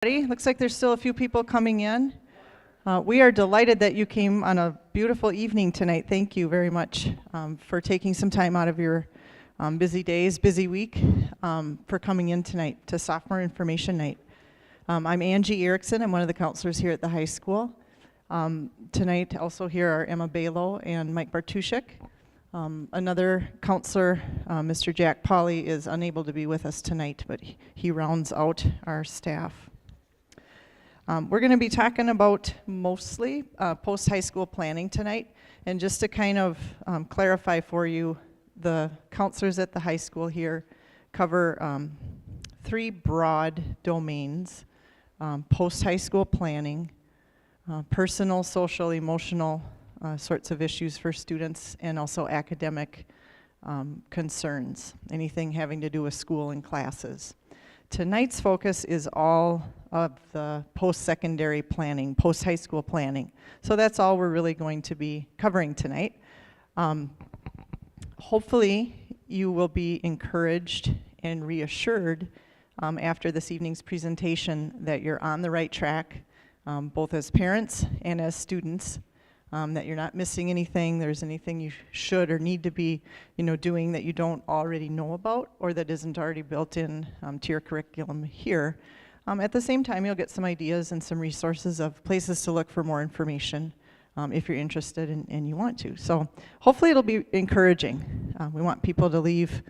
Looks like there's still a few people coming in. We are delighted that you came on a beautiful evening tonight. Thank you very much for taking some time out of your busy days, busy week, for coming in tonight to Sophomore Information Night. I'm Angie Erickson. I'm one of the counselors here at the high school. Tonight also here are Emma Balo and Mike Bartushik. Another counselor, Mr. Jack Pauley, is unable to be with us tonight, but he rounds out our staff. We're going to be talking about mostly post-high school planning tonight, and just to kind of clarify for you, the counselors at the high school here cover three broad domains: post-high school planning, personal, social, emotional sorts of issues for students, and also academic concerns, anything having to do with school and classes. Tonight's focus is all of the post-secondary planning, post-high school planning. So that's all we're really going to be covering tonight. Hopefully you will be encouraged and reassured after this evening's presentation that you're on the right track, both as parents and as students, that you're not missing anything, there's anything you should or need to be doing that you don't already know about or that isn't already built in to your curriculum here. At the same time, you'll get some ideas and some resources of places to look for more information if you're interested and you want to. So hopefully it'll be encouraging. We want people to leave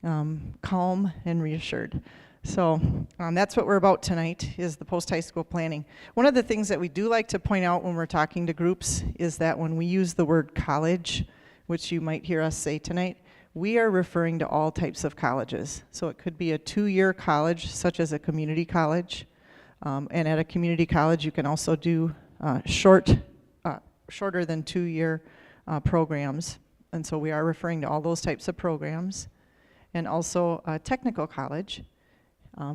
calm and reassured. So that's what we're about tonight, is the post-high school planning. One of the things that we do like to point out when we're talking to groups is that when we use the word college, which you might hear us say tonight, we are referring to all types of colleges. So it could be a 2-year college, such as a community college. And at a community college, you can also do shorter than 2-year programs. And so we are referring to all those types of programs. And also a technical college,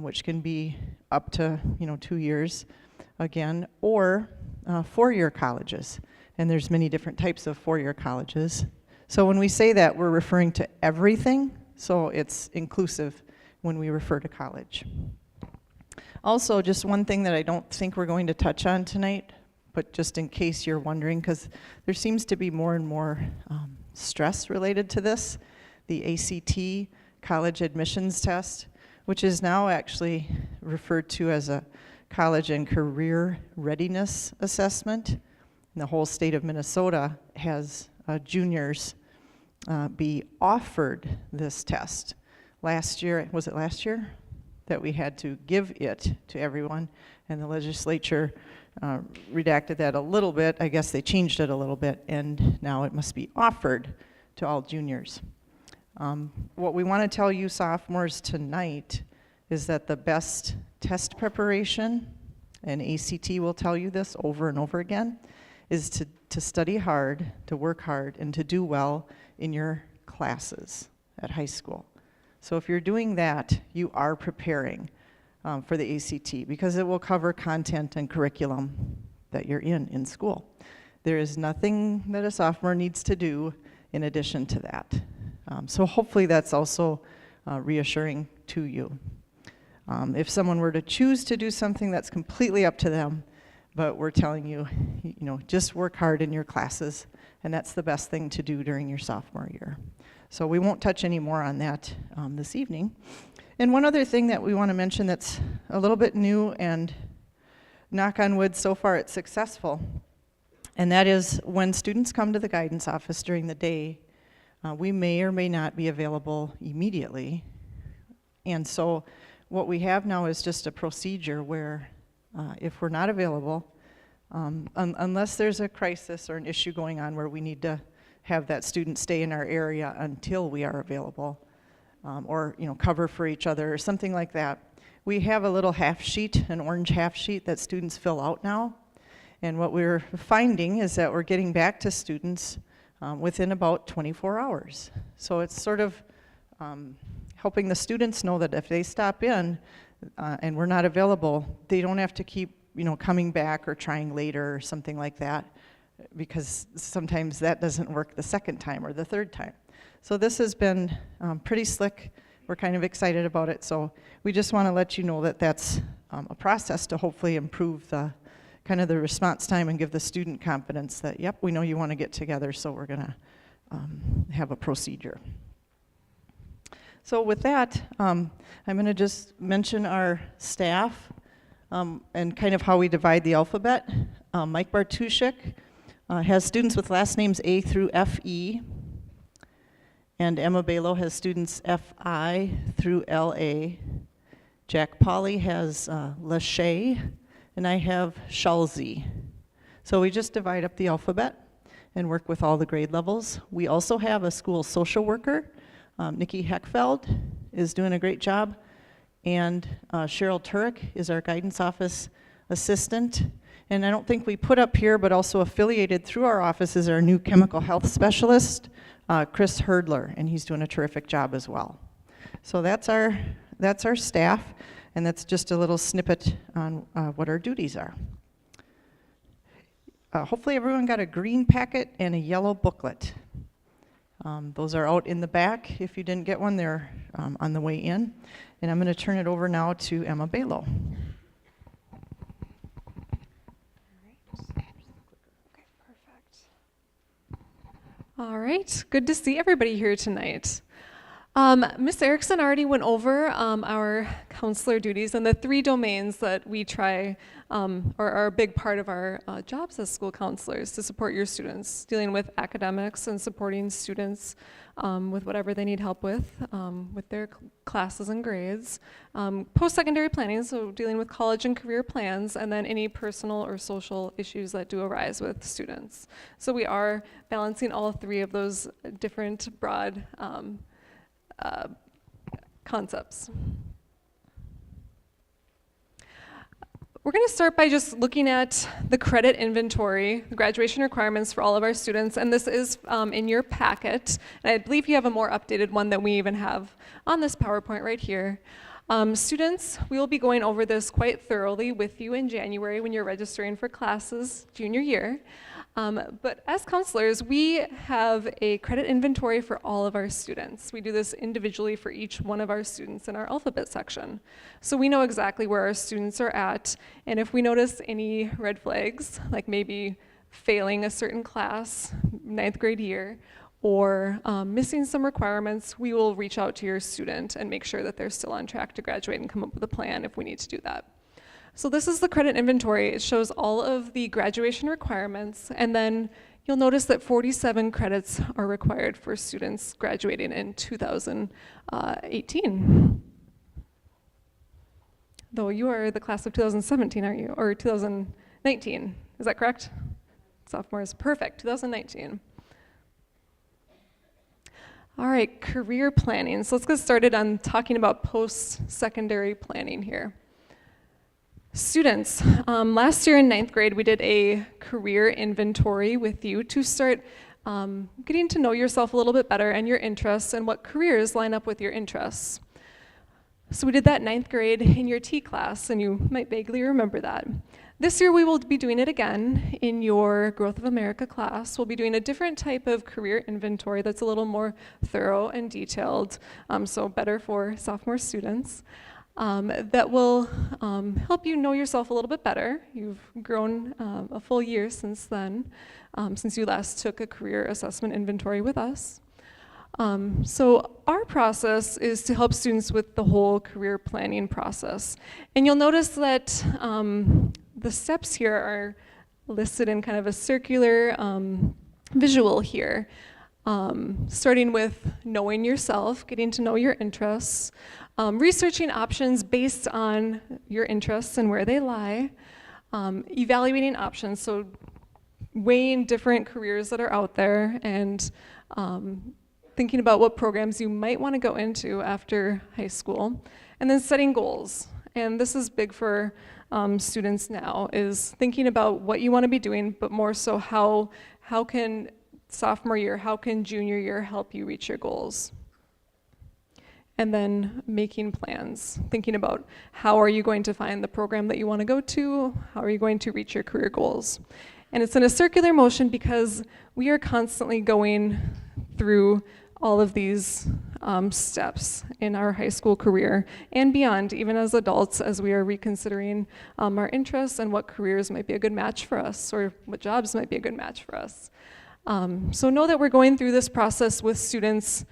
which can be up to 2 years again, or 4-year colleges. And there's many different types of 4-year colleges. So when we say that, we're referring to everything, so it's inclusive when we refer to college. Also, just one thing that I don't think we're going to touch on tonight, but just in case you're wondering, because there seems to be more and more stress related to this, the ACT college admissions test, which is now actually referred to as a college and career readiness assessment. And the whole state of Minnesota has juniors be offered this test. Last year, was it last year? That we had to give it to everyone, and the legislature redacted that a little bit. I guess they changed it a little bit, and now it must be offered to all juniors. What we want to tell you sophomores tonight is that the best test preparation, and ACT will tell you this over and over again, is to study hard, to work hard, and to do well in your classes at high school. So if you're doing that, you are preparing for the ACT, because it will cover content and curriculum that you're in school. There is nothing that a sophomore needs to do in addition to that. So hopefully that's also reassuring to you. If someone were to choose to do something, that's completely up to them, but we're telling you, just work hard in your classes, and that's the best thing to do during your sophomore year. So we won't touch any more on that this evening. And one other thing that we want to mention that's a little bit new, and knock on wood, so far it's successful, and that is when students come to the guidance office during the day, we may or may not be available immediately. And so what we have now is just a procedure where if we're not available, unless there's a crisis or an issue going on where we need to have that student stay in our area until we are available, or cover for each other or something like that, we have a little half sheet, an orange half sheet that students fill out now. And what we're finding is that we're getting back to students within about 24 hours. So it's sort of helping the students know that if they stop in and we're not available, they don't have to keep coming back or trying later or something like that, because sometimes that doesn't work the second time or the third time. So this has been pretty slick. We're kind of excited about it, so we just want to let you know that that's a process to hopefully improve the kind of the response time and give the student confidence that, yep, we know you want to get together, so we're going to have a procedure. So with that, I'm going to just mention our staff and kind of how we divide the alphabet. Mike Bartushik has students with last names A through FE, and Emma Balo has students FI through LA. Jack Polly has Lachey, and I have Schalze. So we just divide up the alphabet and work with all the grade levels. We also have a school social worker. Nikki Heckfeld is doing a great job, and Cheryl Turek is our guidance office assistant. And I don't think we put up here, but also affiliated through our office is our new chemical health specialist, Chris Herdler, and he's doing a terrific job as well. So that's our staff, and that's just a little snippet on what our duties are. Hopefully everyone got a green packet and a yellow booklet. Those are out in the back. If you didn't get one, they're on the way in. And I'm going to turn it over now to Emma Balo. All right, good to see everybody here tonight. Ms. Erickson already went over our counselor duties and the 3 domains that we try or are a big part of our jobs as school counselors to support your students, dealing with academics and supporting students with whatever they need help with their classes and grades. Post-secondary planning, so dealing with college and career plans, and then any personal or social issues that do arise with students. So we are balancing all 3 of those different broad concepts. We're going to start by just looking at the credit inventory, the graduation requirements for all of our students, and this is in your packet. And I believe you have a more updated one that we even have on this PowerPoint right here. Students, we will be going over this quite thoroughly with you in January when you're registering for classes junior year. But as counselors, we have a credit inventory for all of our students. We do this individually for each one of our students in our alphabet section. So we know exactly where our students are at, and if we notice any red flags, like maybe failing a certain class, 9th grade year, or missing some requirements, we will reach out to your student and make sure that they're still on track to graduate and come up with a plan if we need to do that. So this is the credit inventory. It shows all of the graduation requirements, and then you'll notice that 47 credits are required for students graduating in 2018. Though you are the class of 2017, aren't you? Or 2019, is that correct? Sophomores, perfect, 2019. All right, career planning. So let's get started on talking about post-secondary planning here. Students, last year in 9th grade, we did a career inventory with you to start getting to know yourself a little bit better and your interests and what careers line up with your interests. So we did that 9th grade in your T class, and you might vaguely remember that. This year we will be doing it again in your Growth of America class. We'll be doing a different type of career inventory that's a little more thorough and detailed, so better for sophomore students. That will help you know yourself a little bit better. You've grown a full year since then, since you last took a career assessment inventory with us. So our process is to help students with the whole career planning process. And you'll notice that the steps here are listed in kind of a circular visual here. Starting with knowing yourself, getting to know your interests, researching options based on your interests and where they lie, evaluating options, so weighing different careers that are out there and thinking about what programs you might want to go into after high school, and then setting goals. And this is big for students now, is thinking about what you want to be doing, but more so how can sophomore year, how can junior year help you reach your goals? And then making plans, thinking about how are you going to find the program that you want to go to, how are you going to reach your career goals. And it's in a circular motion because we are constantly going through all of these steps in our high school career and beyond, even as adults, as we are reconsidering our interests and what careers might be a good match for us or what jobs might be a good match for us. So know that we're going through this process with students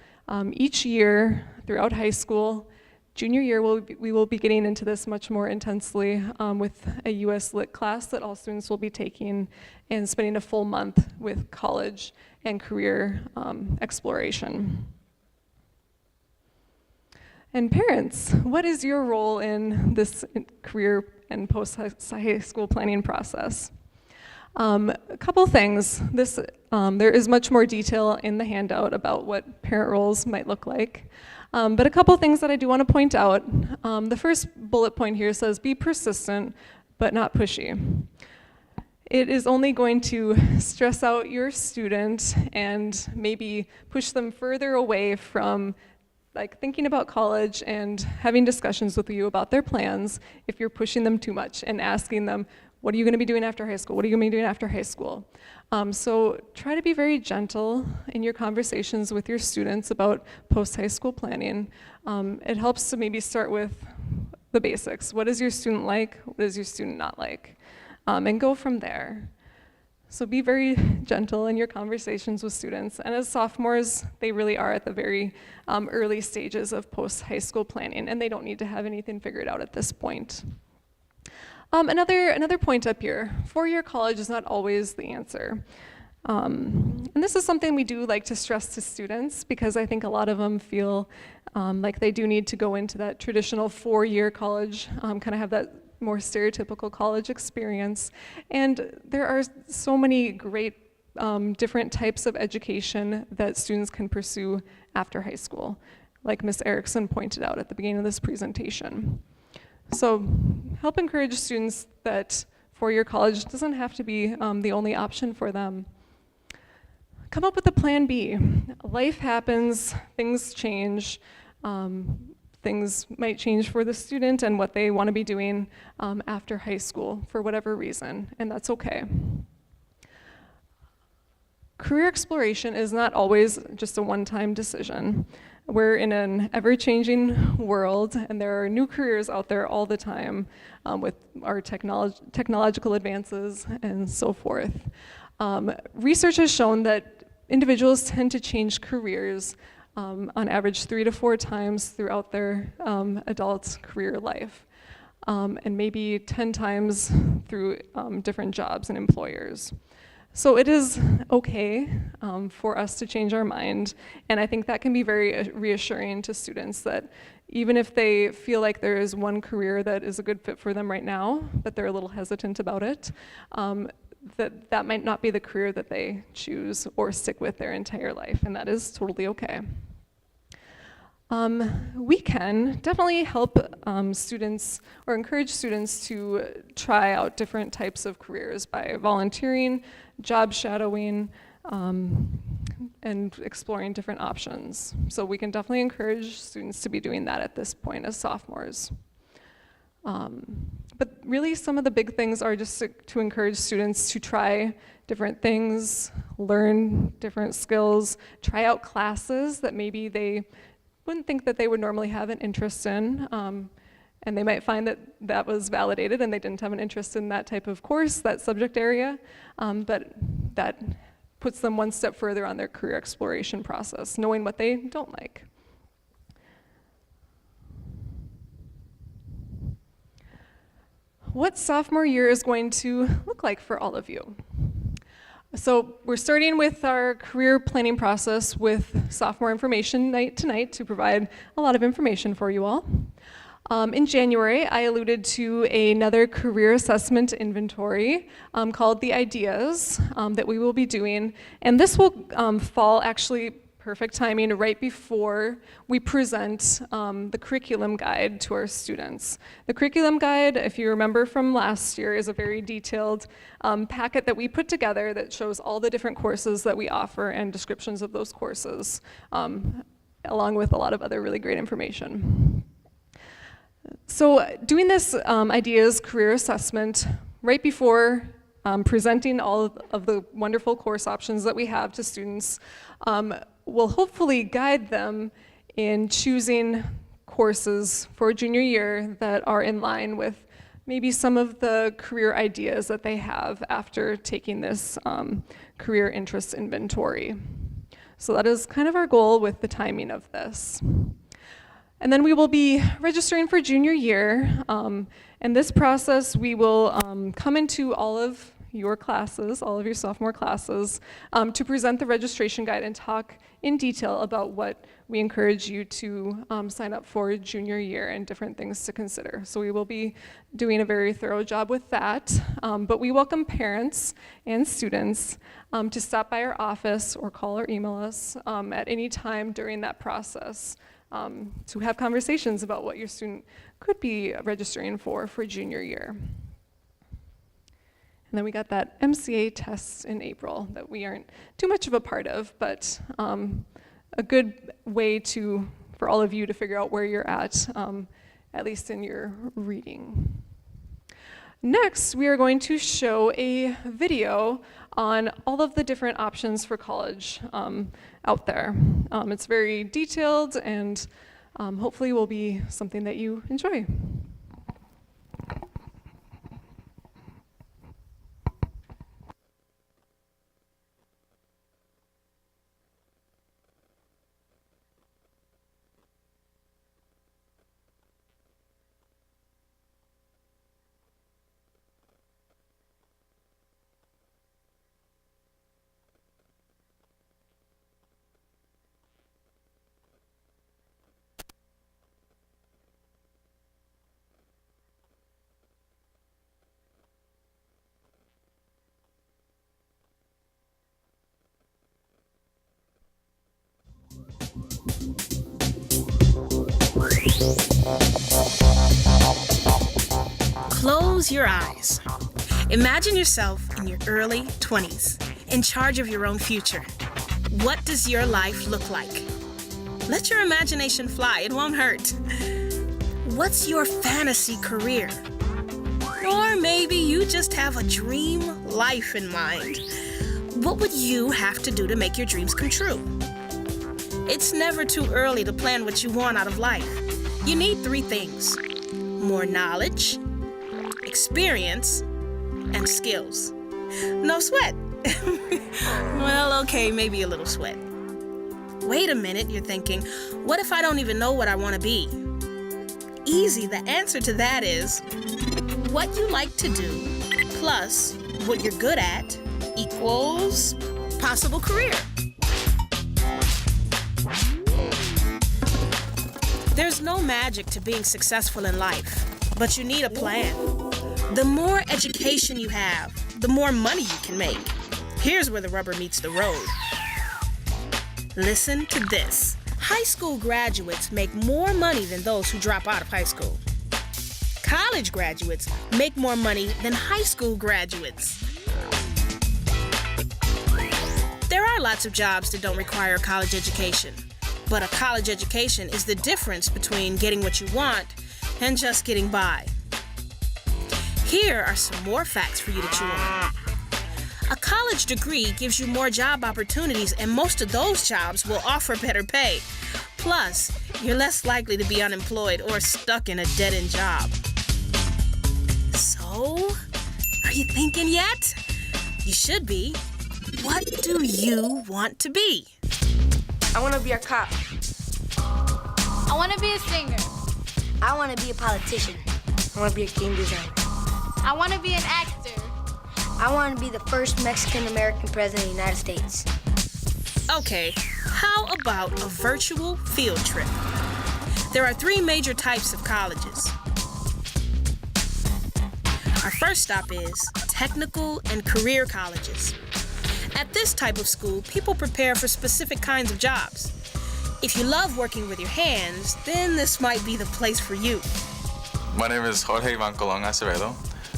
each year throughout high school. Junior year, we will be getting into this much more intensely with a US Lit class that all students will be taking and spending a full month with college and career exploration. And parents, what is your role in this career and post-high school planning process? A couple things. There is much more detail in the handout about what parent roles might look like. But a couple things that I do want to point out. The first bullet point here says, be persistent, but not pushy. It is only going to stress out your student and maybe push them further away from thinking about college and having discussions with you about their plans if you're pushing them too much and asking them, what are you going to be doing after high school? What are you going to be doing after high school? So try to be very gentle in your conversations with your students about post-high school planning. It helps to maybe start with the basics. What is your student like? What is your student not like? And go from there. So be very gentle in your conversations with students. And as sophomores, they really are at the very early stages of post-high school planning, and they don't need to have anything figured out at this point. Another point up here, four-year college is not always the answer. And this is something we do like to stress to students because I think a lot of them feel like they do need to go into that traditional four-year college, kind of have that more stereotypical college experience. And there are so many great different types of education that students can pursue after high school, like Ms. Erickson pointed out at the beginning of this presentation. So help encourage students that four-year college doesn't have to be the only option for them. Come up with a plan B. Life happens, things change. Things might change for the student and what they want to be doing after high school for whatever reason, and that's okay. Career exploration is not always just a one-time decision. We're in an ever-changing world, and there are new careers out there all the time with our technological advances and so forth. Research has shown that individuals tend to change careers on average 3 to 4 times throughout their adult career life, and maybe 10 times through different jobs and employers. So it is okay for us to change our mind, and I think that can be very reassuring to students that even if they feel like there is one career that is a good fit for them right now, that they're a little hesitant about it, that might not be the career that they choose or stick with their entire life, and that is totally okay. We can definitely help students or encourage students to try out different types of careers by volunteering, job shadowing, and exploring different options. So we can definitely encourage students to be doing that at this point as sophomores. But really some of the big things are just to encourage students to try different things, learn different skills, try out classes that maybe they wouldn't think that they would normally have an interest in, and they might find that that was validated and they didn't have an interest in that type of course, that subject area, but that puts them one step further on their career exploration process, knowing what they don't like. What sophomore year is going to look like for all of you? So we're starting with our career planning process with sophomore information night tonight to provide a lot of information for you all. In January, I alluded to another career assessment inventory called the Ideas that we will be doing. And this will fall actually perfect timing right before we present the curriculum guide to our students. The curriculum guide, if you remember from last year, is a very detailed packet that we put together that shows all the different courses that we offer and descriptions of those courses, along with a lot of other really great information. So doing this Ideas career assessment right before presenting all of the wonderful course options that we have to students will hopefully guide them in choosing courses for junior year that are in line with maybe some of the career ideas that they have after taking this career interest inventory. So that is kind of our goal with the timing of this. And then we will be registering for junior year. In this process, we will come into all of your classes, all of your sophomore classes, to present the registration guide and talk in detail about what we encourage you to sign up for junior year and different things to consider. So we will be doing a very thorough job with that, but we welcome parents and students to stop by our office or call or email us at any time during that process to have conversations about what your student could be registering for junior year. And then we got that MCA test in April that we aren't too much of a part of, but a good way for all of you to figure out where you're at least in your reading. Next, we are going to show a video on all of the different options for college out there. It's very detailed and hopefully will be something that you enjoy. Close your eyes. Imagine yourself in your early 20s, in charge of your own future. What does your life look like? Let your imagination fly, it won't hurt. What's your fantasy career? Or maybe you just have a dream life in mind. What would you have to do to make your dreams come true? It's never too early to plan what you want out of life. You need 3 things: more knowledge, experience, and skills. No sweat. Well, okay, maybe a little sweat. Wait a minute, you're thinking, what if I don't even know what I want to be? Easy, the answer to that is what you like to do plus what you're good at equals possible career. There's no magic to being successful in life, but you need a plan. The more education you have, the more money you can make. Here's where the rubber meets the road. Listen to this. High school graduates make more money than those who drop out of high school. College graduates make more money than high school graduates. There are lots of jobs that don't require a college education, but a college education is the difference between getting what you want and just getting by. Here are some more facts for you to chew on. A college degree gives you more job opportunities, and most of those jobs will offer better pay. Plus, you're less likely to be unemployed or stuck in a dead-end job. So, are you thinking yet? You should be. What do you want to be? I want to be a cop. I want to be a singer. I want to be a politician. I want to be a game designer. I want to be an actor. I want to be the first Mexican-American president of the United States. Okay, how about a virtual field trip? There are 3 major types of colleges. Our first stop is technical and career colleges. At this type of school, people prepare for specific kinds of jobs. If you love working with your hands, then this might be the place for you. My name is Jorge Vancolong Acevedo.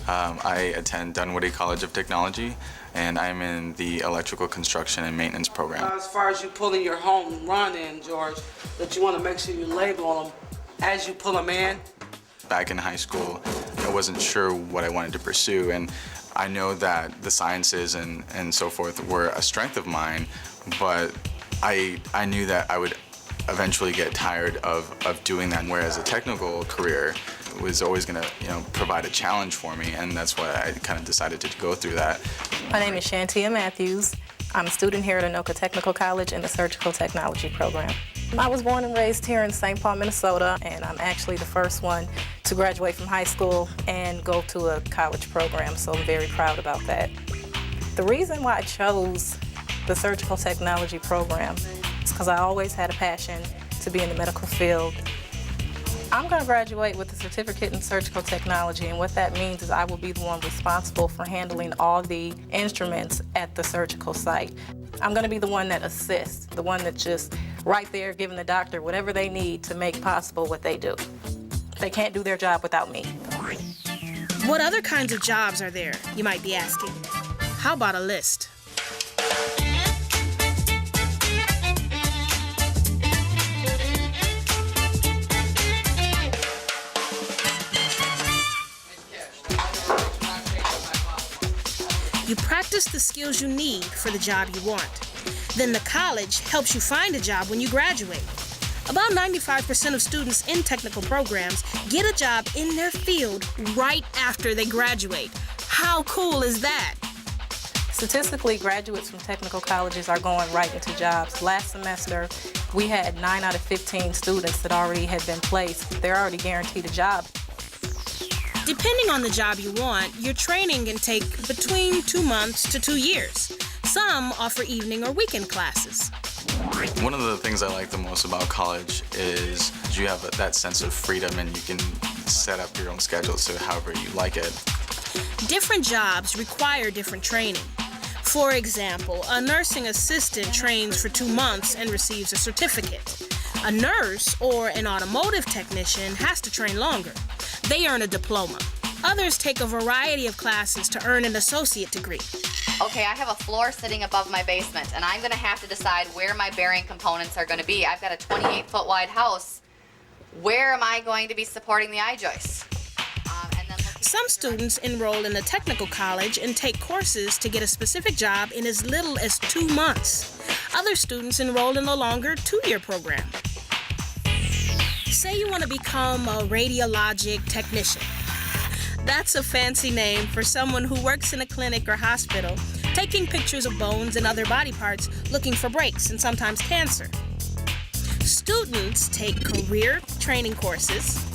I attend Dunwoody College of Technology, and I'm in the electrical construction and maintenance program. As far as you pulling your home run in, George, that you want to make sure you label them as you pull them in. Back in high school, I wasn't sure what I wanted to pursue, and I know that the sciences and so forth were a strength of mine, but I knew that I would eventually get tired of doing that, whereas a technical career was always going to, provide a challenge for me, and that's why I kind of decided to go through that. My name is Shantia Matthews. I'm a student here at Anoka Technical College in the Surgical Technology program. I was born and raised here in St. Paul, Minnesota, and I'm actually the first one to graduate from high school and go to a college program, so I'm very proud about that. The reason why I chose the Surgical Technology program is because I always had a passion to be in the medical field. I'm going to graduate with a certificate in surgical technology, and what that means is I will be the one responsible for handling all the instruments at the surgical site. I'm going to be the one that assists, the one that's just right there giving the doctor whatever they need to make possible what they do. They can't do their job without me. What other kinds of jobs are there, you might be asking? How about a list? You practice the skills you need for the job you want. Then the college helps you find a job when you graduate. About 95% of students in technical programs get a job in their field right after they graduate. How cool is that? Statistically, graduates from technical colleges are going right into jobs. Last semester, we had 9 out of 15 students that already had been placed. They're already guaranteed a job. Depending on the job you want, your training can take between 2 months to 2 years. Some offer evening or weekend classes. One of the things I like the most about college is you have that sense of freedom, and you can set up your own schedule so however you like it. Different jobs require different training. For example, a nursing assistant trains for 2 months and receives a certificate. A nurse or an automotive technician has to train longer. They earn a diploma. Others take a variety of classes to earn an associate degree. Okay, I have a floor sitting above my basement, and I'm going to have to decide where my bearing components are going to be. I've got a 28-foot wide house. Where am I going to be supporting the I-joists? Some students enroll in a technical college and take courses to get a specific job in as little as 2 months. Other students enroll in a longer 2-year program. Say you want to become a radiologic technician. That's a fancy name for someone who works in a clinic or hospital, taking pictures of bones and other body parts, looking for breaks and sometimes cancer. Students take career training courses,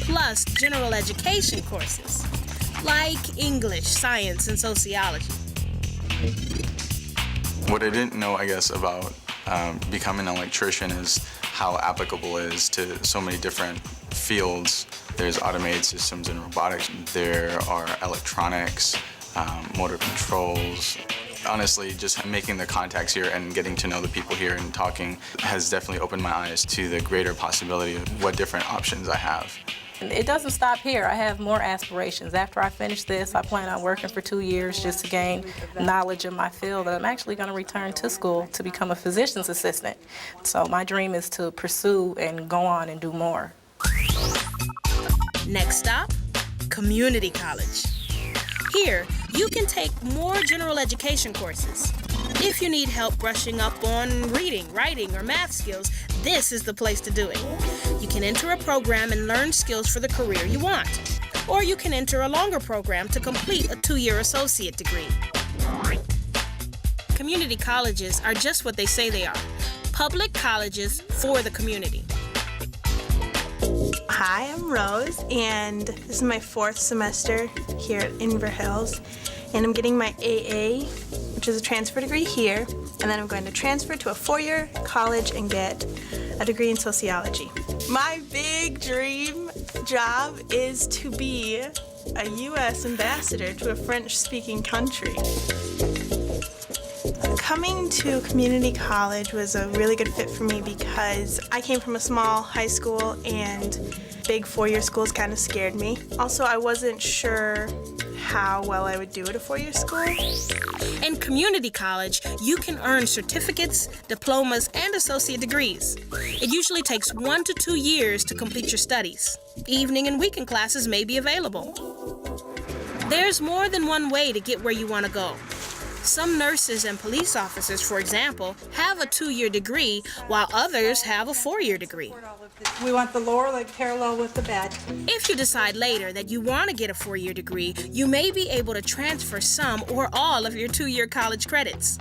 plus general education courses, like English, science, and sociology. What I didn't know, I guess, about becoming an electrician is how applicable it is to so many different fields. There's automated systems and robotics. There are electronics, motor controls. Honestly, just making the contacts here and getting to know the people here and talking has definitely opened my eyes to the greater possibility of what different options I have. It doesn't stop here. I have more aspirations. After I finish this, I plan on working for 2 years just to gain knowledge of my field. I'm actually going to return to school to become a physician's assistant. So my dream is to pursue and go on and do more. Next stop, community college. Here, you can take more general education courses. If you need help brushing up on reading, writing, or math skills, this is the place to do it. You can enter a program and learn skills for the career you want. Or you can enter a longer program to complete a 2-year associate degree. Community colleges are just what they say they are. Public colleges for the community. Hi, I'm Rose, and this is my 4th semester here at Inver Hills, and I'm getting my AA, which is a transfer degree here, and then I'm going to transfer to a 4-year college and get a degree in sociology. My big dream job is to be a U.S. ambassador to a French-speaking country. Coming to community college was a really good fit for me because I came from a small high school and big 4-year schools kind of scared me. Also, I wasn't sure how well I would do at a four-year school. In community college, you can earn certificates, diplomas, and associate degrees. It usually takes 1 to 2 years to complete your studies. Evening and weekend classes may be available. There's more than one way to get where you want to go. Some nurses and police officers, for example, have a 2-year degree, while others have a 4-year degree. We want the lower leg parallel with the bed. If you decide later that you want to get a 4-year degree, you may be able to transfer some or all of your 2-year college credits.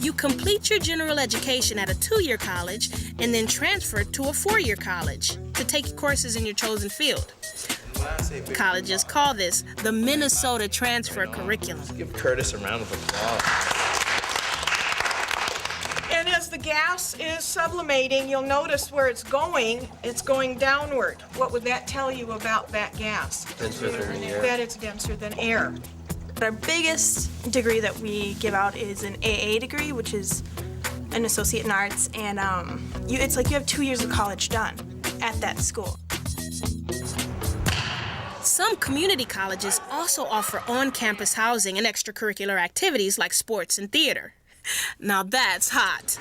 You complete your general education at a 2-year college and then transfer to a 4-year college to take courses in your chosen field. Colleges call this the Minnesota Transfer Curriculum. Give Curtis a round of applause. And as the gas is sublimating, you'll notice where it's going downward. What would that tell you about that gas? Denser than air. That it's denser than air. Our biggest degree that we give out is an AA degree, which is an associate in arts, and it's like you have 2 years of college done at that school. Some community colleges also offer on-campus housing and extracurricular activities like sports and theater. Now that's hot.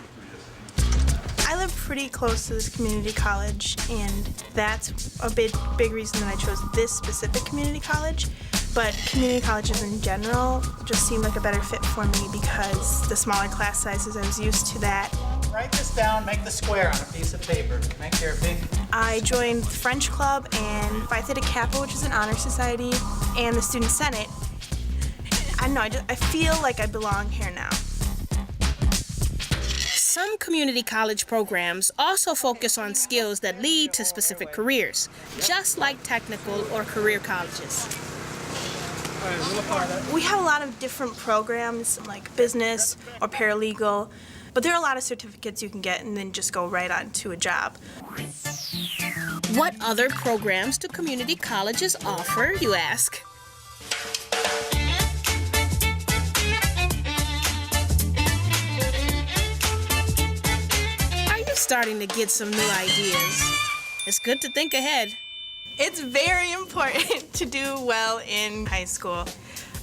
I live pretty close to this community college, and that's a big reason that I chose this specific community college. But community colleges in general just seem like a better fit for me because the smaller class sizes, I was used to that. Write this down, make the square on a piece of paper. Make your big... I joined the French Club and Phi Theta Kappa, which is an honor society, and the Student Senate. I don't know, I feel like I belong here now. Some community college programs also focus on skills that lead to specific careers, just like technical or career colleges. We have a lot of different programs like business or paralegal, but there are a lot of certificates you can get and then just go right on to a job. What other programs do community colleges offer, you ask? Are you starting to get some new ideas? It's good to think ahead. It's very important to do well in high school,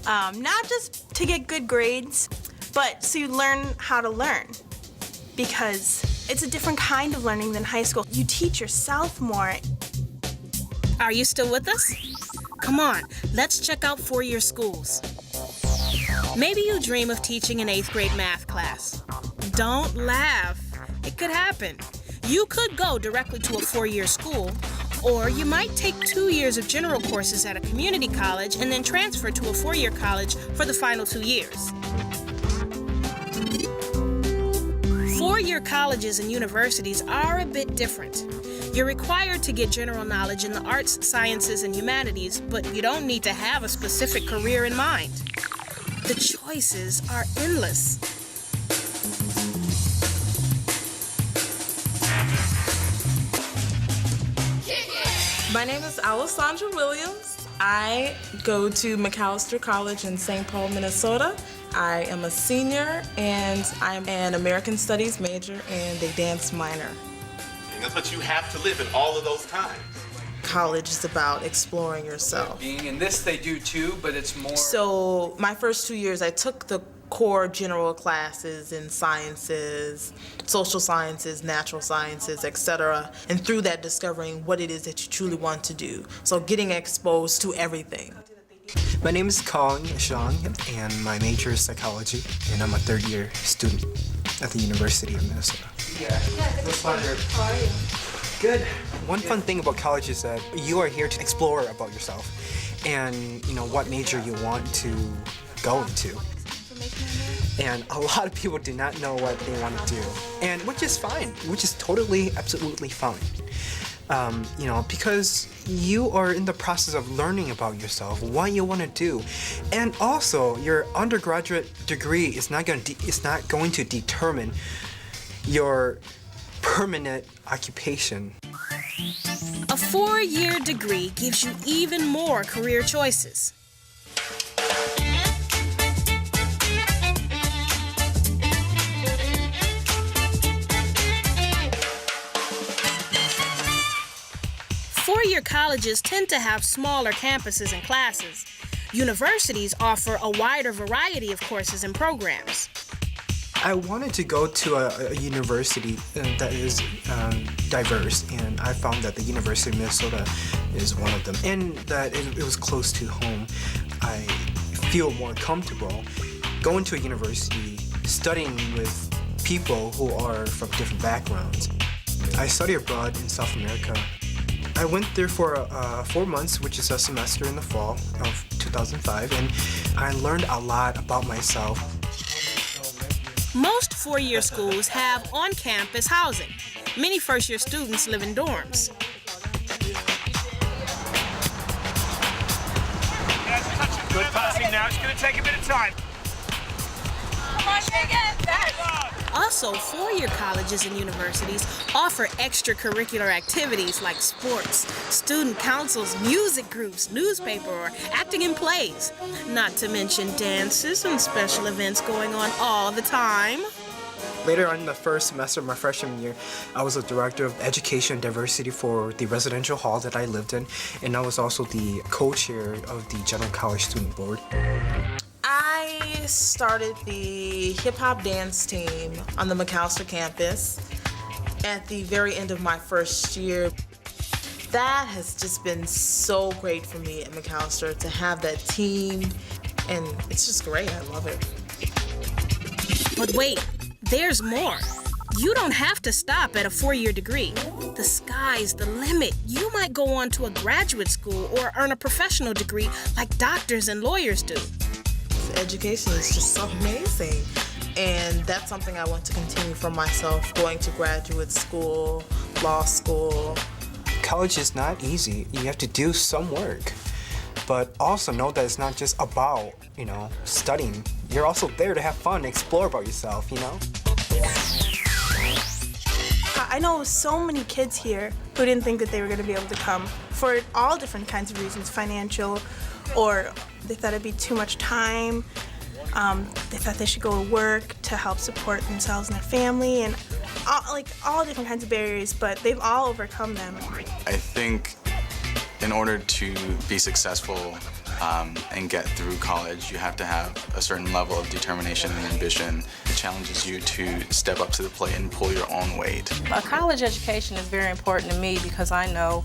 not just to get good grades, but so you learn how to learn, because it's a different kind of learning than high school. You teach yourself more. Are you still with us? Come on, let's check out four-year schools. Maybe you dream of teaching an 8th grade math class. Don't laugh. It could happen. You could go directly to a 4-year school, or you might take 2 years of general courses at a community college and then transfer to a 4-year college for the final 2 years. 4-year colleges and universities are a bit different. You're required to get general knowledge in the arts, sciences, and humanities, but you don't need to have a specific career in mind. The choices are endless. My name is Alessandra Williams. I go to Macalester College in St. Paul, Minnesota. I am a senior, and I'm an American Studies major and a dance minor. And that's what you have to live in all of those times. College is about exploring yourself. And this they do too, but it's more... So my first 2 years, I took the core general classes in sciences, social sciences, natural sciences, etc. And through that, discovering what it is that you truly want to do. So getting exposed to everything. My name is Kong Xiang, and my major is psychology, and I'm a 3rd-year student at the University of Minnesota. How are you? Good. One fun thing about college is that you are here to explore about yourself and, you know, what major you want to go into. And a lot of people do not know what they want to do, and which is fine, which is totally, absolutely fine. You know, because you are in the process of learning about yourself, what you want to do, and also your undergraduate degree is not going to determine your permanent occupation. A 4-year degree gives you even more career choices. Four-year colleges tend to have smaller campuses and classes. Universities offer a wider variety of courses and programs. I wanted to go to a university that is diverse, and I found that the University of Minnesota is one of them, and that it was close to home. I feel more comfortable going to a university, studying with people who are from different backgrounds. I studied abroad in South America. I went there for 4 months, which is a semester in the fall of 2005, and I learned a lot about myself. Most four-year schools have on-campus housing. Many first-year students live in dorms. Good passing now. It's going to take a bit of time. Also, four-year colleges and universities offer extracurricular activities like sports, student councils, music groups, newspaper, or acting in plays. Not to mention dances and special events going on all the time. Later on in the first semester of my freshman year, I was a director of education and diversity for the residential hall that I lived in, and I was also the co-chair of the General College Student Board. I started the hip-hop dance team on the McAllister campus at the very end of my first year. That has just been so great for me at McAllister to have that team, and it's just great. I love it. But wait, there's more. You don't have to stop at a four-year degree. The sky's the limit. You might go on to a graduate school or earn a professional degree like doctors and lawyers do. Education is just so amazing, and that's something I want to continue for myself, going to graduate school, law school. College is not easy. You have to do some work, but also know that it's not just about, studying. You're also there to have fun, explore about yourself, I know so many kids here who didn't think that they were going to be able to come for all different kinds of reasons, financial, or they thought it'd be too much time. They thought they should go to work to help support themselves and their family, and all different kinds of barriers, but they've all overcome them. I think in order to be successful and get through college, you have to have a certain level of determination and ambition. It challenges you to step up to the plate and pull your own weight. A college education is very important to me because I know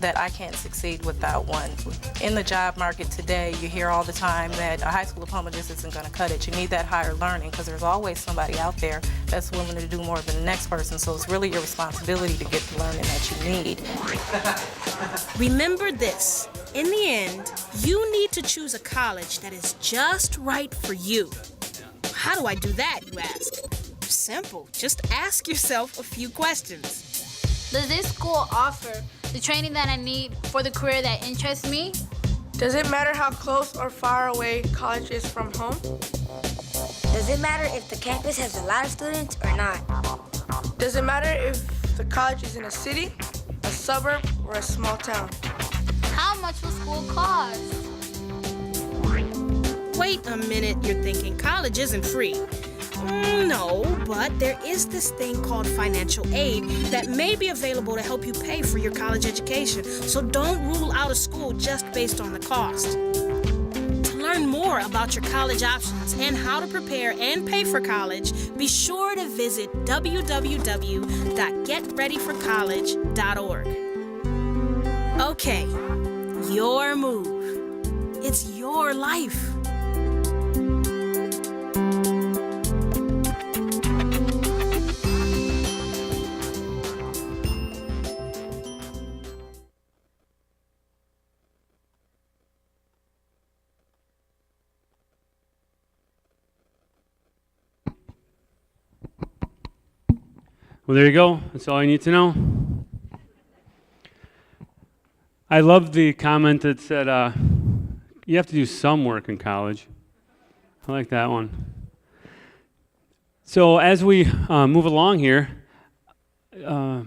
that I can't succeed without one. In the job market today, you hear all the time that a high school diploma just isn't going to cut it. You need that higher learning because there's always somebody out there that's willing to do more than the next person, so it's really your responsibility to get the learning that you need. Remember this, in the end, you need to choose a college that is just right for you. How do I do that, you ask? Simple, just ask yourself a few questions. Does this school offer the training that I need for the career that interests me? Does it matter how close or far away college is from home? Does it matter if the campus has a lot of students or not? Does it matter if the college is in a city, a suburb, or a small town? How much will school cost? Wait a minute, you're thinking college isn't free. No, but there is this thing called financial aid that may be available to help you pay for your college education, so don't rule out a school just based on the cost. To learn more about your college options and how to prepare and pay for college, be sure to visit www.getreadyforcollege.org. Okay, your move. It's your life. Well, there you go. That's all you need to know. I love the comment that said, you have to do some work in college. I like that one. So as we move along here, I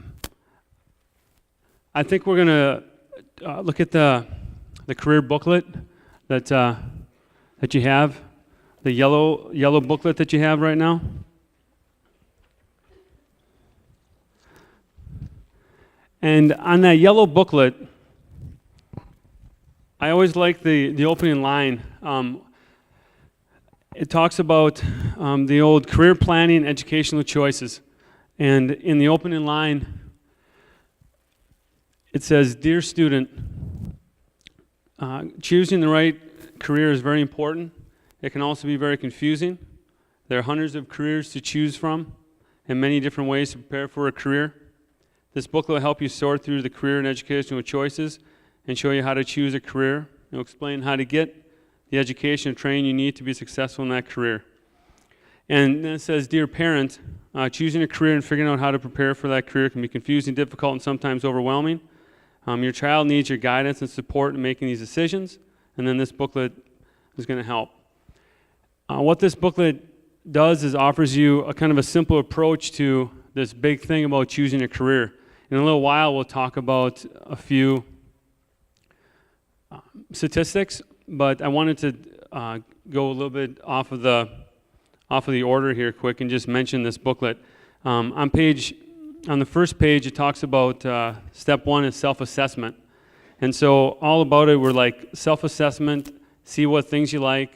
think we're going to look at the career booklet that you have, the yellow booklet that you have right now. And on that yellow booklet, I always like the opening line. It talks about the old career planning, educational choices. And in the opening line, it says, "Dear student, choosing the right career is very important. It can also be very confusing. There are hundreds of careers to choose from and many different ways to prepare for a career. This book will help you sort through the career and educational choices and show you how to choose a career. It will explain how to get the education and training you need to be successful in that career." And then it says, "Dear parent, choosing a career and figuring out how to prepare for that career can be confusing, difficult, and sometimes overwhelming. Your child needs your guidance and support in making these decisions, and then this booklet is going to help." What this booklet does is offers you a kind of a simple approach to this big thing about choosing a career. In a little while, we'll talk about a few statistics, but I wanted to go a little bit off of the order here quick and just mention this booklet. On the first page, it talks about step 1 is self-assessment. And so all about it, we're like self-assessment, see what things you like,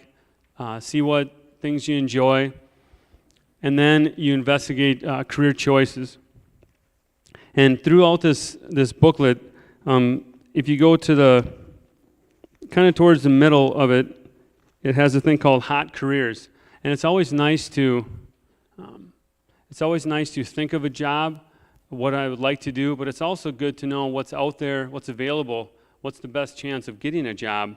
see what things you enjoy, and then you investigate career choices. And throughout this booklet, if you go to the kind of towards the middle of it, it has a thing called hot careers. And it's always nice to think of a job, what I would like to do, but it's also good to know what's out there, what's available, what's the best chance of getting a job.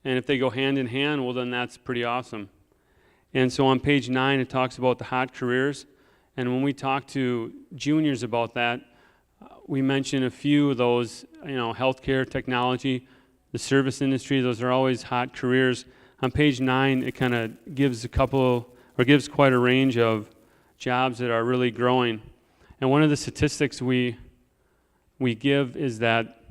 And if they go hand in hand, well, then that's pretty awesome. And so on page 9, it talks about the hot careers. And when we talk to juniors about that, we mention a few of those, healthcare, technology, the service industry, those are always hot careers. On page 9, it kind of gives gives quite a range of jobs that are really growing. And one of the statistics we give is that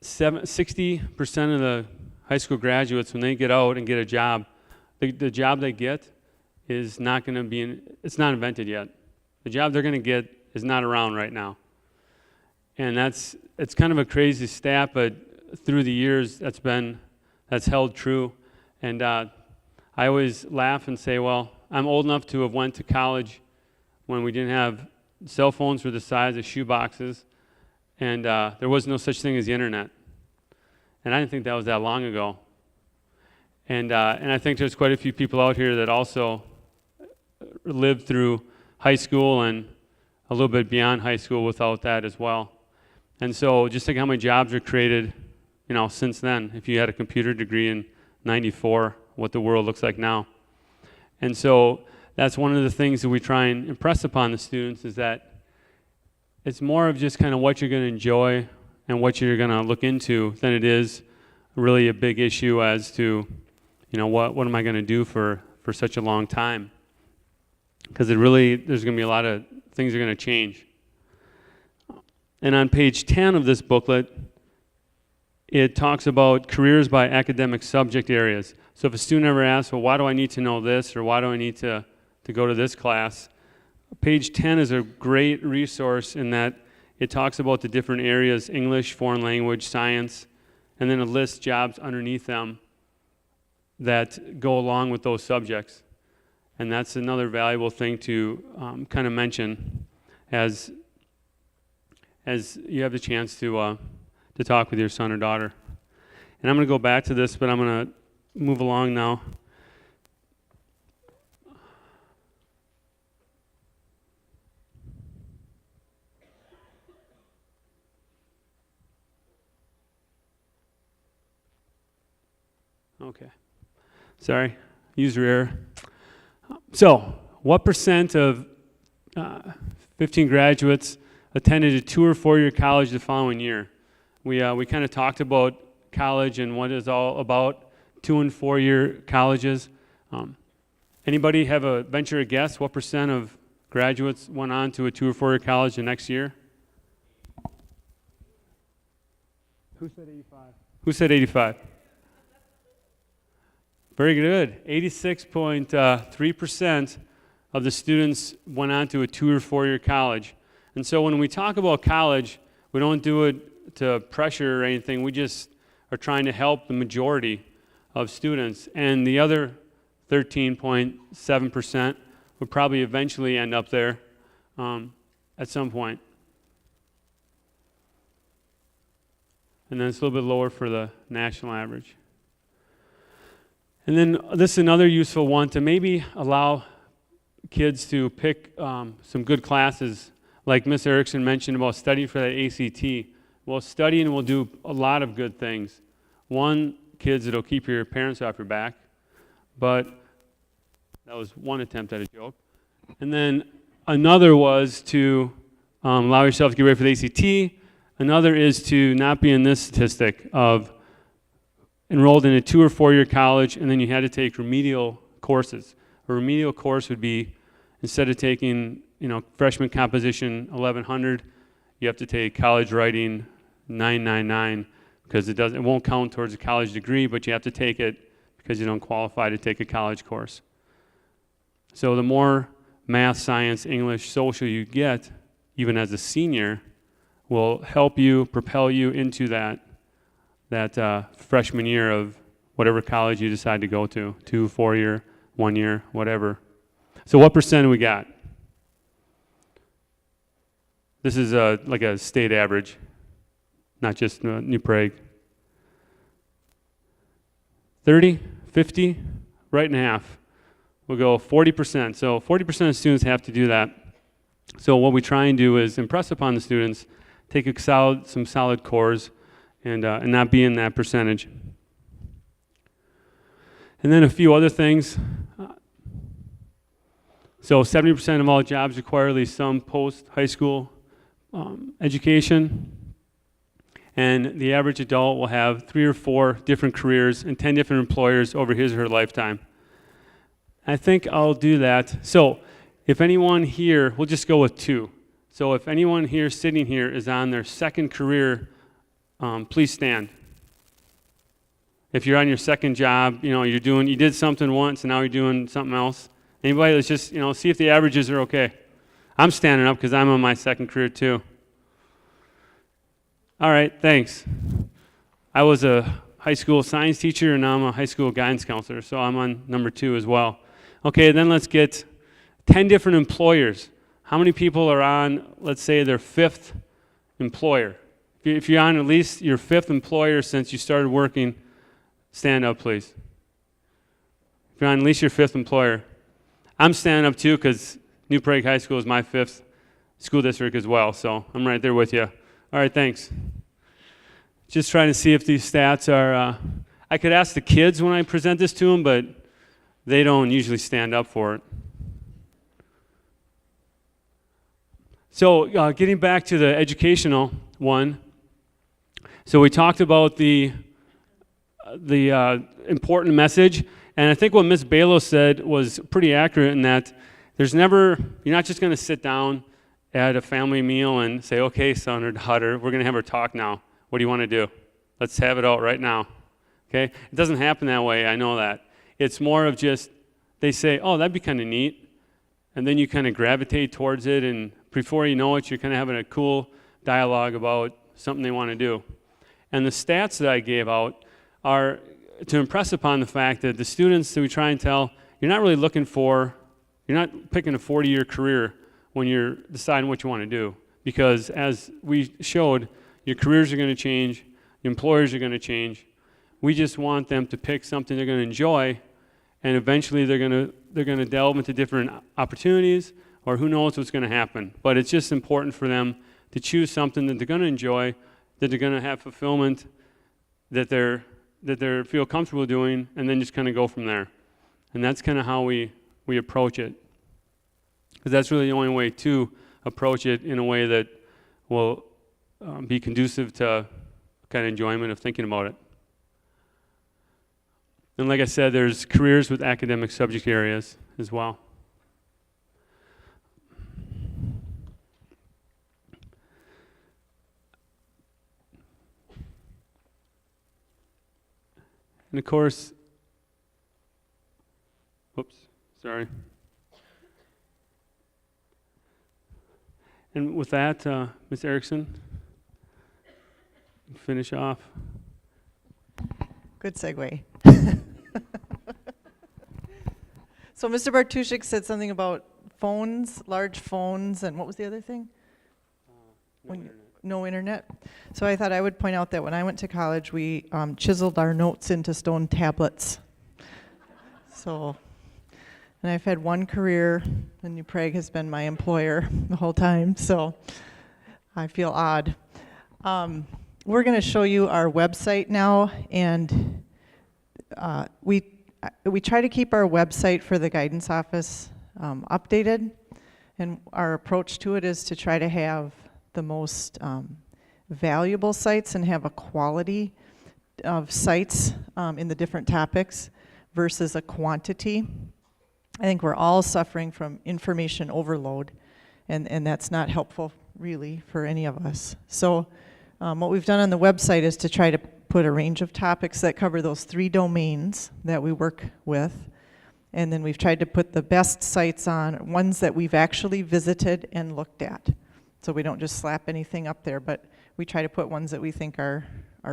60% of the high school graduates, when they get out and get a job, the job they get is not going to be, it's not invented yet. The job they're going to get is not around right now. And it's kind of a crazy stat, but through the years, that's held true. And I always laugh and say, well, I'm old enough to have went to college when we didn't have cell phones were the size of shoe boxes, and there was no such thing as the internet. And I didn't think that was that long ago. And I think there's quite a few people out here that also lived through high school and a little bit beyond high school without that as well. And so just think how many jobs were created, since then. If you had a computer degree in '94, what the world looks like now. And so that's one of the things that we try and impress upon the students is that it's more of just kind of what you're going to enjoy and what you're going to look into than it is really a big issue as to, what am I going to do for such a long time? Because there's going to be a lot of things that are going to change. And on page 10 of this booklet, it talks about careers by academic subject areas. So if a student ever asks, well, why do I need to know this, or why do I need to go to this class? Page 10 is a great resource in that it talks about the different areas, English, foreign language, science, and then it lists jobs underneath them that go along with those subjects. And that's another valuable thing to kind of mention as you have the chance to talk with your son or daughter. And I'm going to go back to this, but I'm going to move along now. Okay. Sorry, user error. So, what percent of 15 graduates attended a 2 or 4 year college the following year? We kind of talked about college and what it's all about, 2 and 4 year colleges. Anybody have a venture a guess? What percent of graduates went on to a 2 or 4 year college the next year? Who said 85? Who said 85? Very good. 86.3% of the students went on to a 2 or 4 year college. And so when we talk about college, we don't do it to pressure or anything. We just are trying to help the majority of students. And the other 13.7% would probably eventually end up there at some point. And then it's a little bit lower for the national average. And then this is another useful one to maybe allow kids to pick some good classes, like Miss Erickson mentioned about studying for that ACT. Well, studying will do a lot of good things. One, kids, it'll keep your parents off your back, but that was one attempt at a joke. And then another was to allow yourself to get ready for the ACT. Another is to not be in this statistic of enrolled in a 2 or 4 year college and then you had to take remedial courses. A remedial course would be, instead of taking, freshman composition 1100, you have to take college writing 999 because it won't count towards a college degree, but you have to take it because you don't qualify to take a college course. So the more math, science, English, social you get, even as a senior, will help you, propel you into that freshman year of whatever college you decide to go to, 2, 4 year, 1 year, whatever. So what percent we got? This is like a state average, not just New Prague. 30, 50, right in half. We'll go 40%. So 40% of students have to do that. So what we try and do is impress upon the students, take some solid cores, and not be in that percentage. And then a few other things. So 70% of all jobs require at least some post-high school education. And the average adult will have 3 or 4 different careers and 10 different employers over his or her lifetime. I think I'll do that. So if anyone here, we'll just go with 2. So if anyone here sitting here is on their second career, please stand. If you're on your second job, you did something once and now you're doing something else. Anybody, let's just, see if the averages are okay. I'm standing up because I'm on my second career too. All right, thanks. I was a high school science teacher and now I'm a high school guidance counselor, so I'm on number 2 as well. Okay, then let's get 10 different employers. How many people are on, let's say, their 5th employer? If you're on at least your 5th employer since you started working, stand up, please. If you're on at least your 5th employer. I'm standing up too because New Prague High School is my 5th school district as well, so I'm right there with you. All right, thanks. Just trying to see if these stats are, I could ask the kids when I present this to them, but they don't usually stand up for it. So getting back to the educational one, so we talked about the important message, and I think what Ms. Balo said was pretty accurate in that you're not just going to sit down at a family meal and say, okay, son or daughter, we're going to have our talk now. What do you want to do? Let's have it out right now. Okay? It doesn't happen that way, I know that. It's more of just, they say, oh, that'd be kind of neat, and then you kind of gravitate towards it, and before you know it, you're kind of having a cool dialogue about something they want to do. And the stats that I gave out are to impress upon the fact that the students that we try and tell, you're not picking a 40-year career when you're deciding what you want to do. Because as we showed, your careers are going to change, your employers are going to change. We just want them to pick something they're going to enjoy, and eventually they're going to delve into different opportunities, or who knows what's going to happen. But it's just important for them to choose something that they're going to enjoy, that they're going to have fulfillment, that they feel comfortable doing, and then just kind of go from there. And that's kind of how we approach it. Because that's really the only way to approach it in a way that will be conducive to kind of enjoyment of thinking about it. And like I said, there's careers with academic subject areas as well. And of course, whoops, sorry. And with that, Ms. Erickson. finish off. Good segue. So Mr. Bartuszczyk said something about phones, large phones, and what was the other thing? No internet. So I thought I would point out that when I went to college, we chiseled our notes into stone tablets. So, and I've had one career, and New Prague has been my employer the whole time, so I feel odd. We're going to show you our website now, and we try to keep our website for the guidance office updated, and our approach to it is to try to have the most valuable sites and have a quality of sites in the different topics versus a quantity. I think we're all suffering from information overload, and that's not helpful really for any of us. So what we've done on the website is to try to put a range of topics that cover those 3 domains that we work with, and then we've tried to put the best sites on, ones that we've actually visited and looked at. So we don't just slap anything up there, but we try to put ones that we think are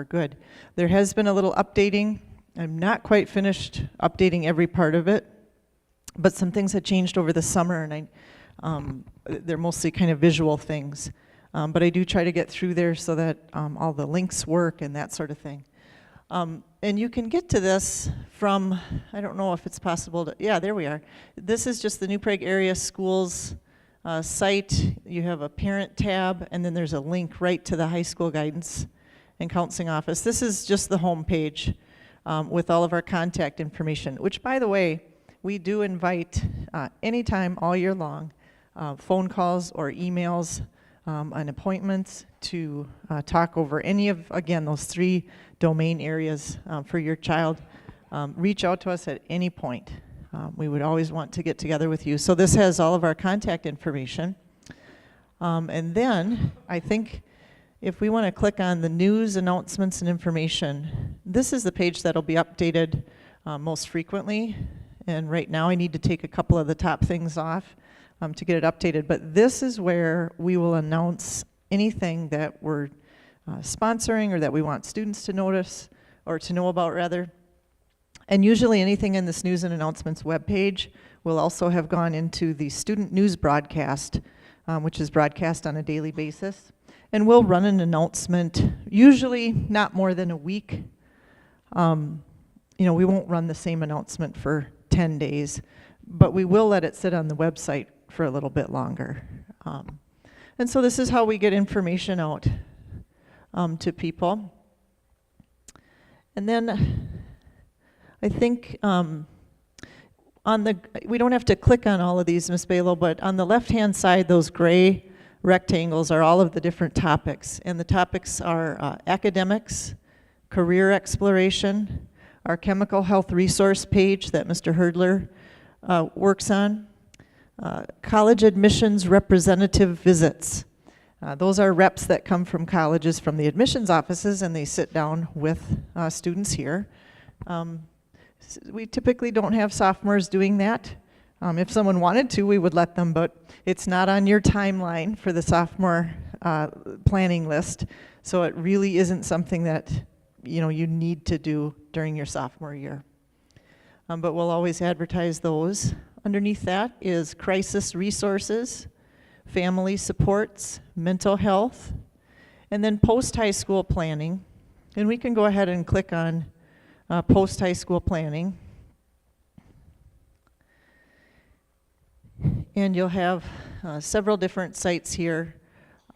good. There has been a little updating. I'm not quite finished updating every part of it, but some things had changed over the summer, and they're mostly kind of visual things. But I do try to get through there so that all the links work and that sort of thing. And you can get to this from, I don't know if it's possible to, yeah, there we are. This is just the New Prague Area Schools site. You have a parent tab, and then there's a link right to the high school guidance and counseling office. This is just the home page with all of our contact information, which, by the way, we do invite anytime all year long, phone calls or emails, an appointment to talk over any of, again, those 3 domain areas for your child. Reach out to us at any point. We would always want to get together with you. So this has all of our contact information. And then I think if we want to click on the news, announcements, and information, this is the page that'll be updated most frequently. And right now I need to take a couple of the top things off to get it updated. But this is where we will announce anything that we're sponsoring or that we want students to notice or to know about, rather. And usually anything in this news and announcements webpage will also have gone into the student news broadcast, which is broadcast on a daily basis. And we'll run an announcement, usually not more than a week. You know, we won't run the same announcement for 10 days, but we will let it sit on the website for a little bit longer. And so this is how we get information out to people. And then I think we don't have to click on all of these, Ms. Balo, but on the left-hand side, those gray rectangles are all of the different topics. And the topics are academics, career exploration, our chemical health resource page that Mr. Herdler works on, college admissions representative visits. Those are reps that come from colleges from the admissions offices, and they sit down with students here. We typically don't have sophomores doing that. If someone wanted to, we would let them, but it's not on your timeline for the sophomore planning list, so it really isn't something that you need to do during your sophomore year. But we'll always advertise those. Underneath that is crisis resources, family supports, mental health, and then post-high school planning. And we can go ahead and click on post-high school planning. And you'll have several different sites here.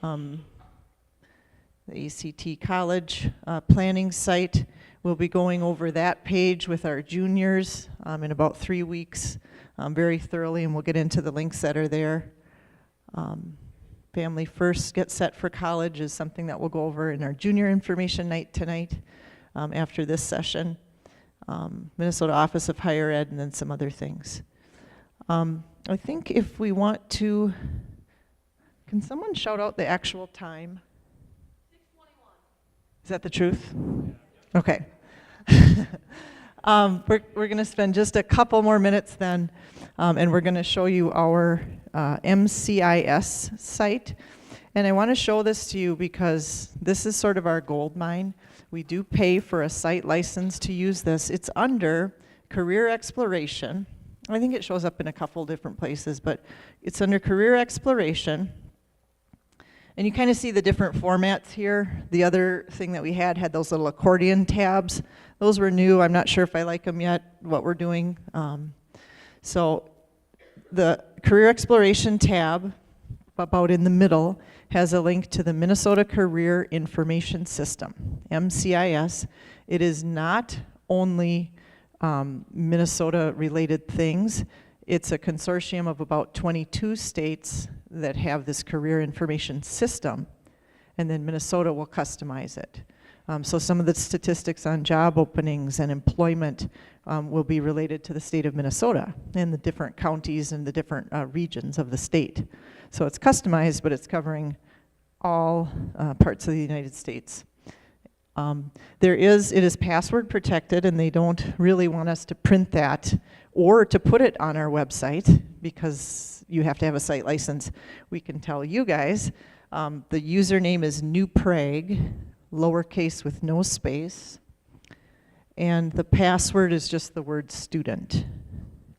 The ACT College planning site. We'll be going over that page with our juniors in about 3 weeks very thoroughly, and we'll get into the links that are there. Family First Get Set for College is something that we'll go over in our junior information night tonight after this session. Minnesota Office of Higher Ed, and then some other things. I think if we want to, can someone shout out the actual time? 6:21. Is that the truth? Okay. We're going to spend just a couple more minutes then, and we're going to show you our MCIS site. And I want to show this to you because this is sort of our gold mine. We do pay for a site license to use this. It's under Career Exploration. I think it shows up in a couple different places, but it's under Career Exploration. And you kind of see the different formats here. The other thing that we had those little accordion tabs. Those were new. I'm not sure if I like them yet, what we're doing. So the Career Exploration tab, about in the middle, has a link to the Minnesota Career Information System, MCIS. It is not only Minnesota-related things. It's a consortium of about 22 states that have this career information system, and then Minnesota will customize it. So some of the statistics on job openings and employment will be related to the state of Minnesota and the different counties and the different regions of the state. So it's customized, but it's covering all parts of the United States. It is password protected, and they don't really want us to print that or to put it on our website because you have to have a site license. We can tell you guys. The username is newprague, lowercase with no space, and the password is just the word student,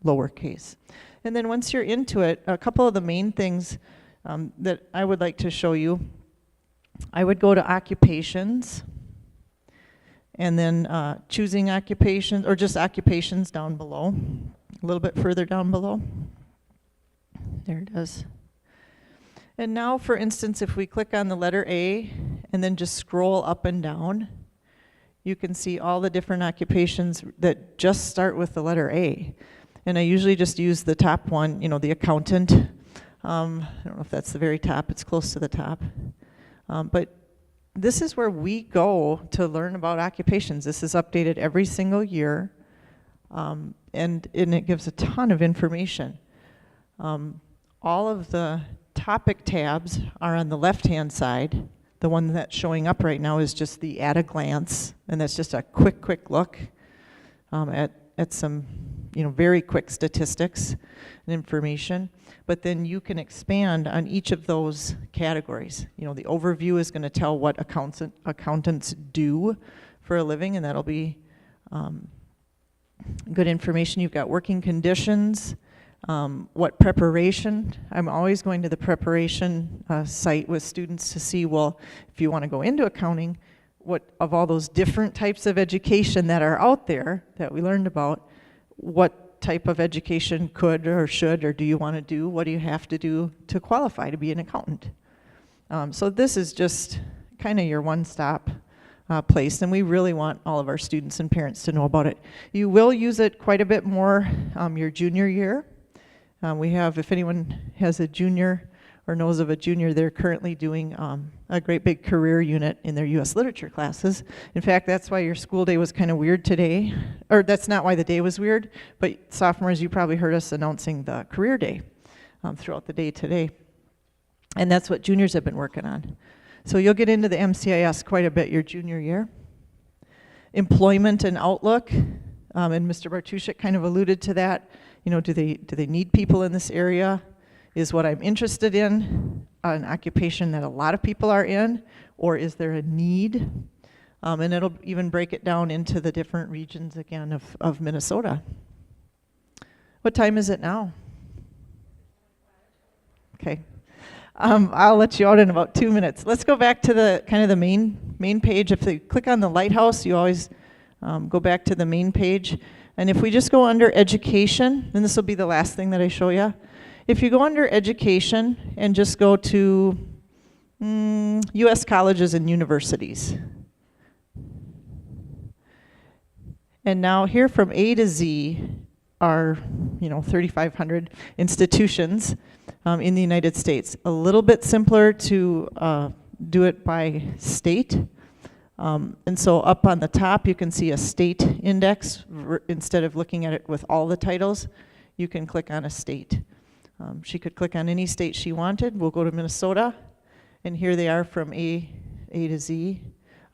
lowercase. And then once you're into it, a couple of the main things that I would like to show you, I would go to occupations, and then choosing occupations, or just occupations down below, a little bit further down below. There it is. And now, for instance, if we click on the letter A and then just scroll up and down, you can see all the different occupations that just start with the letter A. And I usually just use the top one, the accountant. I don't know if that's the very top, it's close to the top. But this is where we go to learn about occupations. This is updated every single year, and it gives a ton of information. All of the topic tabs are on the left-hand side. The one that's showing up right now is just the at a glance, and that's just a quick look at some very quick statistics and information. But then you can expand on each of those categories. The overview is going to tell what accountants do for a living, and that'll be good information. You've got working conditions, what preparation. I'm always going to the preparation site with students to see, well, if you want to go into accounting, what of all those different types of education that are out there that we learned about, what type of education could or should or do you want to do? What do you have to do to qualify to be an accountant? So this is just kind of your one-stop place, and we really want all of our students and parents to know about it. You will use it quite a bit more your junior year. We have, if anyone has a junior or knows of a junior, they're currently doing a great big career unit in their U.S. literature classes. In fact, that's why your school day was kind of weird today, or that's not why the day was weird, but sophomores, you probably heard us announcing the career day throughout the day today. And that's what juniors have been working on. So you'll get into the MCIS quite a bit your junior year. Employment and outlook, and Mr. Bartuszek kind of alluded to that. Do they need people in this area? Is what I'm interested in an occupation that a lot of people are in, or is there a need? And it'll even break it down into the different regions again of Minnesota. What time is it now? Okay. I'll let you out in about 2 minutes. Let's go back to the kind of the main page. If they click on the lighthouse, you always go back to the main page. And if we just go under education, and this will be the last thing that I show you. If you go under education and just go to U.S. colleges and universities. And now here from A to Z are 3,500 institutions in the United States. A little bit simpler to do it by state. And so up on the top, you can see a state index. Instead of looking at it with all the titles, you can click on a state. She could click on any state she wanted. We'll go to Minnesota, and here they are from A to Z.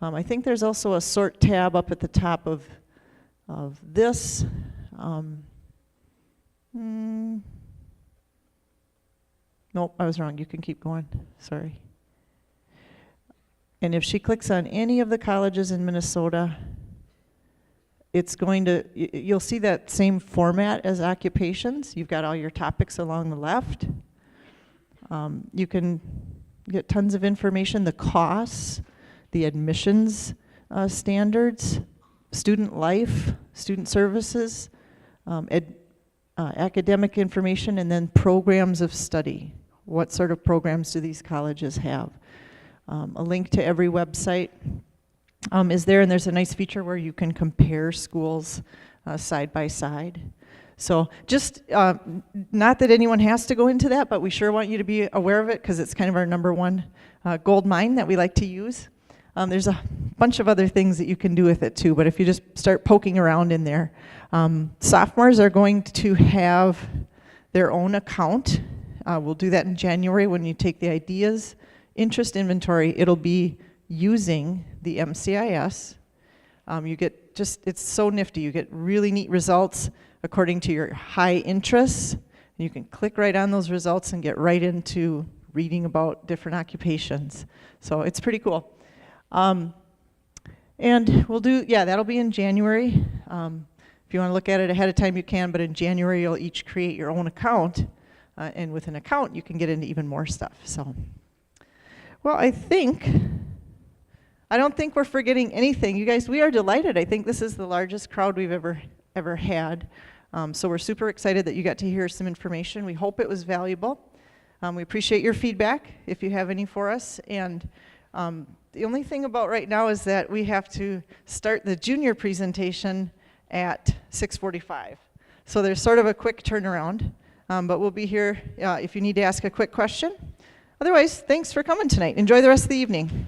I think there's also a sort tab up at the top of this. Nope, I was wrong. You can keep going. Sorry. And if she clicks on any of the colleges in Minnesota, it's going to, you'll see that same format as occupations. You've got all your topics along the left. You can get tons of information, the costs, the admissions standards, student life, student services, academic information, and then programs of study. What sort of programs do these colleges have? A link to every website is there, and there's a nice feature where you can compare schools side by side. So just, not that anyone has to go into that, but we sure want you to be aware of it because it's kind of our number one gold mine that we like to use. There's a bunch of other things that you can do with it too, but if you just start poking around in there. Sophomores are going to have their own account. We'll do that in January when you take the ideas interest inventory. It'll be using the MCIS. You get it's so nifty. You get really neat results according to your high interests. You can click right on those results and get right into reading about different occupations. So it's pretty cool. And we'll do, that'll be in January. If you want to look at it ahead of time, you can, but in January, you'll each create your own account. And with an account, you can get into even more stuff. So, well, I don't think we're forgetting anything. You guys, we are delighted. I think this is the largest crowd we've ever had. So we're super excited that you got to hear some information. We hope it was valuable. We appreciate your feedback if you have any for us. And the only thing about right now is that we have to start the junior presentation at 6:45. So there's sort of a quick turnaround, but we'll be here if you need to ask a quick question. Otherwise, thanks for coming tonight. Enjoy the rest of the evening.